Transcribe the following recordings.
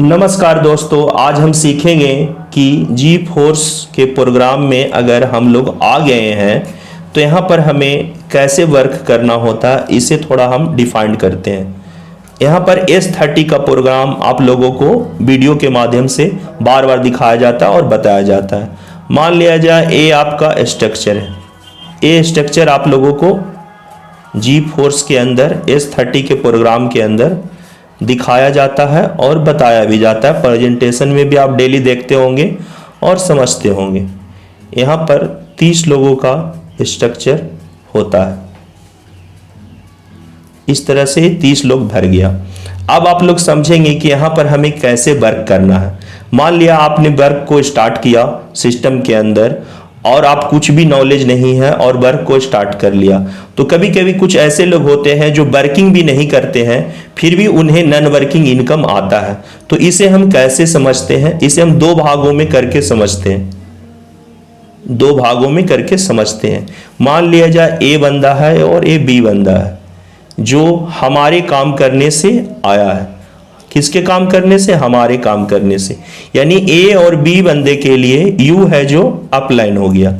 नमस्कार दोस्तों, आज हम सीखेंगे कि जी फोर्स के प्रोग्राम में अगर हम लोग आ गए हैं तो यहाँ पर हमें कैसे वर्क करना होता है, इसे थोड़ा हम डिफाइन करते हैं। यहाँ पर S30 का प्रोग्राम आप लोगों को वीडियो के माध्यम से बार बार दिखाया जाता है और बताया जाता है। मान लिया जाए ए आपका स्ट्रक्चर है, ए स्ट्रक्चर आप लोगों को जी फोर्स के अंदर S30 के प्रोग्राम के अंदर दिखाया जाता है और बताया भी जाता है। प्रेजेंटेशन में भी आप डेली देखते होंगे और समझते होंगे। यहाँ पर 30 लोगों का स्ट्रक्चर होता है। इस तरह से 30 लोग भर गया। अब आप लोग समझेंगे कि यहाँ पर हमें कैसे वर्क करना है। मान लिया आपने वर्क को स्टार्ट किया सिस्टम के अंदर और आप कुछ भी नॉलेज नहीं है और वर्क को स्टार्ट कर लिया, तो कभी कभी कुछ ऐसे लोग होते हैं जो वर्किंग भी नहीं करते हैं फिर भी उन्हें नॉन वर्किंग इनकम आता है। तो इसे हम कैसे समझते हैं? इसे हम दो भागों में करके समझते हैं, दो भागों में करके समझते हैं। मान लिया जाए ए बंदा है और ए बी बंदा है जो हमारे काम करने से आया है। किसके काम करने से? हमारे काम करने से। यानी ए और बी बंदे के लिए यू है जो अपलाइन हो गया,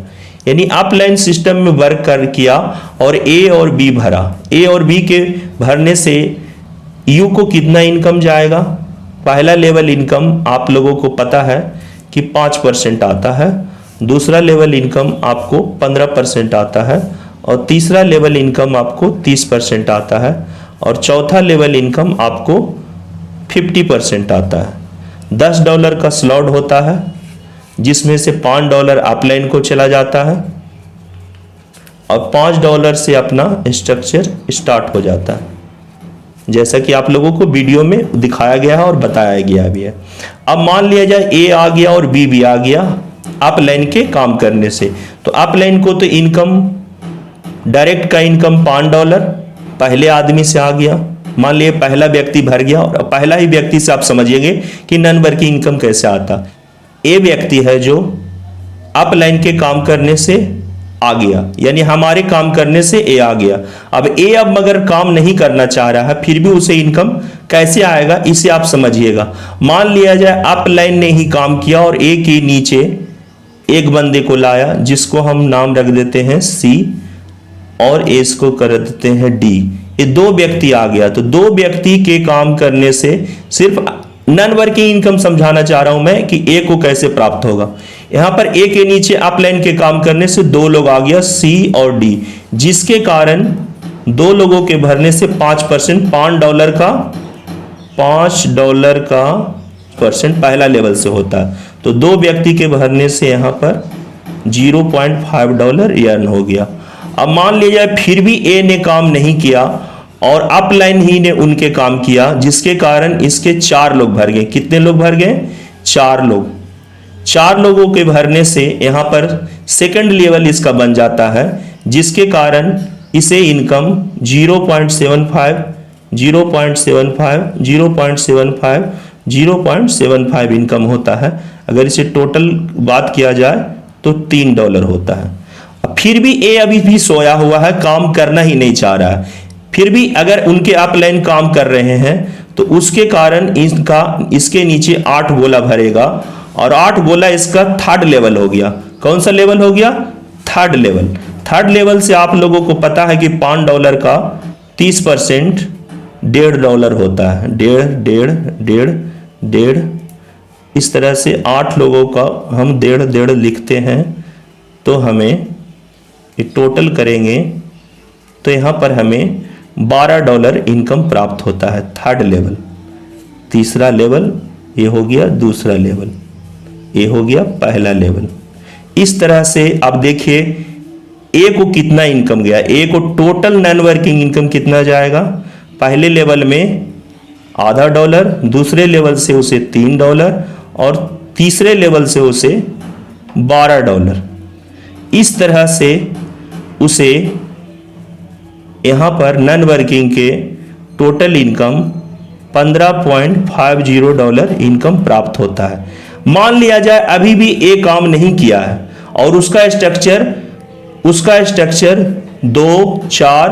यानी अपलाइन सिस्टम में वर्क कर किया और ए और बी भरा। ए और बी के भरने से यू को कितना इनकम जाएगा? पहला लेवल इनकम आप लोगों को पता है कि 5% आता है, दूसरा लेवल इनकम आपको 15% आता है और तीसरा लेवल इनकम आपको 30% आता है और चौथा लेवल इनकम आपको 50% आता है। $10 का स्लॉट होता है जिसमें से $5 अपलाइन को चला जाता है और $5 से अपना स्ट्रक्चर स्टार्ट हो जाता है, जैसा कि आप लोगों को वीडियो में दिखाया गया है और बताया गया भी है। अब मान लिया जाए ए आ गया और बी भी आ गया अपलाइन के काम करने से। तो अपलाइन को तो इनकम डायरेक्ट का इनकम $5 पहले आदमी से आ गया। मान लिए पहला व्यक्ति भर गया और पहला ही व्यक्ति से आप समझिएंगे कि नॉन वर्किंग इनकम कैसे आता। ए व्यक्ति है जो अपलाइन के काम करने से आ गया, यानी हमारे काम करने से ए आ गया। अब ए अब मगर काम नहीं करना चाह रहा है फिर भी उसे इनकम कैसे आएगा इसे आप समझिएगा। मान लिया जाए अपलाइन ने ही काम किया और ए के नीचे एक बंदे को लाया जिसको हम नाम रख देते हैं सी और ए को कर देते हैं डी। ये दो व्यक्ति आ गया, तो दो व्यक्ति के काम करने से सिर्फ नॉन वर्किंग इनकम समझाना चाह रहा हूं मैं कि ए को कैसे प्राप्त होगा। यहां पर ए के नीचे अपलाइन के काम करने से दो लोग आ गया सी और डी, जिसके कारण दो लोगों के भरने से 5% $5 का परसेंट पहला लेवल से होता है। तो दो व्यक्ति के भरने से यहां पर $0.5 अर्न हो गया। अब मान लिया जाए फिर भी ए ने काम नहीं किया और अपलाइन ही ने उनके काम किया, जिसके कारण इसके 4 लोग भर गए। कितने लोग भर गए? 4 लोग। 4 लोगों के भरने से यहां पर सेकंड लेवल इसका बन जाता है, जिसके कारण इसे इनकम 0.75 इनकम होता है। अगर इसे टोटल बात किया जाए तो $3 होता है। फिर भी ए अभी भी सोया हुआ है, काम करना ही नहीं चाह रहा है। फिर भी अगर उनके अपलाइन काम कर रहे हैं तो उसके कारण इसके नीचे 8 गोला भरेगा और 8 गोला इसका थर्ड लेवल हो गया। कौन सा लेवल हो गया? Third level. थर्ड लेवल से आप लोगों को पता है कि $5 का 30% $1.5 होता है। डेढ़ इस तरह से 8 लोगों का हम 1.5 लिखते हैं तो हमें टोटल करेंगे तो यहां पर हमें $12 इनकम प्राप्त होता है। थर्ड लेवल, तीसरा लेवल ये हो गया, दूसरा लेवल ये हो गया, पहला लेवल। इस तरह से आप देखिए ए को कितना इनकम गया। ए को टोटल नॉन वर्किंग इनकम कितना जाएगा? पहले लेवल में $0.5, दूसरे लेवल से उसे $3 और तीसरे लेवल से उसे $12। इस तरह से उसे यहां पर नॉन वर्किंग के टोटल इनकम $15.50 इनकम प्राप्त होता है। मान लिया जाए अभी भी ए काम नहीं किया है और उसका स्ट्रक्चर 2, 4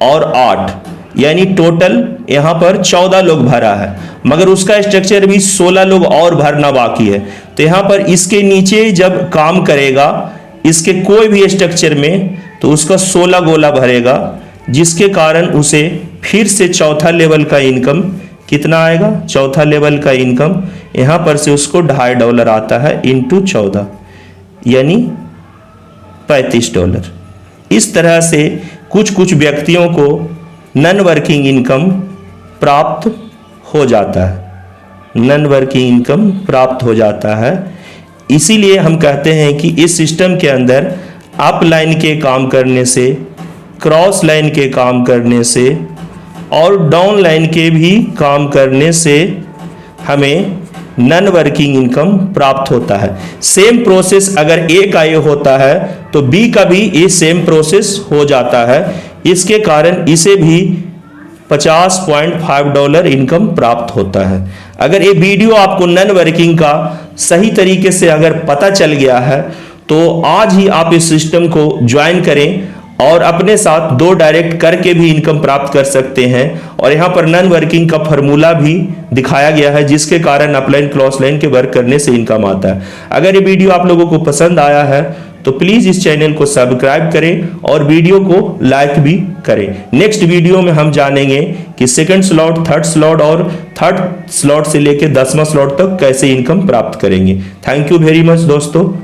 और 8 यानी टोटल यहां पर 14 लोग भरा है। मगर उसका स्ट्रक्चर भी 16 लोग और भरना बाकी है। तो यहाँ पर इसके नीचे जब काम करेगा इसके कोई भी स्ट्रक्चर में, तो उसका 16 गोला भरेगा, जिसके कारण उसे फिर से चौथा लेवल का इनकम कितना आएगा, चौथा लेवल का इनकम यहाँ पर से उसको $2.5 आता है इंटू 14, यानी $35। इस तरह से कुछ कुछ व्यक्तियों को नॉन वर्किंग इनकम प्राप्त हो जाता है, नॉन वर्किंग इनकम प्राप्त हो जाता है। इसीलिए हम कहते हैं कि इस सिस्टम के अंदर अप लाइन के काम करने से, क्रॉस लाइन के काम करने से और डाउन लाइन के भी काम करने से हमें नॉन वर्किंग इनकम प्राप्त होता है। सेम प्रोसेस अगर ए का ये होता है तो बी का भी ये सेम प्रोसेस हो जाता है। इसके कारण इसे भी $50.5 इनकम प्राप्त होता है। अगर ये वीडियो आपको नॉन वर्किंग का सही तरीके से अगर पता चल गया है तो आज ही आप इस सिस्टम को ज्वाइन करें और अपने साथ 2 डायरेक्ट करके भी इनकम प्राप्त कर सकते हैं। और यहाँ पर नॉन वर्किंग का फॉर्मूला भी दिखाया गया है, जिसके कारण अपलाइन क्रॉस लाइन के वर्क करने से इनकम आता है। अगर ये वीडियो आप लोगों को पसंद आया है तो प्लीज इस चैनल को सब्सक्राइब करें और वीडियो को लाइक भी करें। नेक्स्ट वीडियो में हम जानेंगे कि सेकंड स्लॉट, थर्ड स्लॉट और थर्ड स्लॉट से लेकर 10वां स्लॉट तक कैसे इनकम प्राप्त करेंगे। थैंक यू वेरी मच दोस्तों।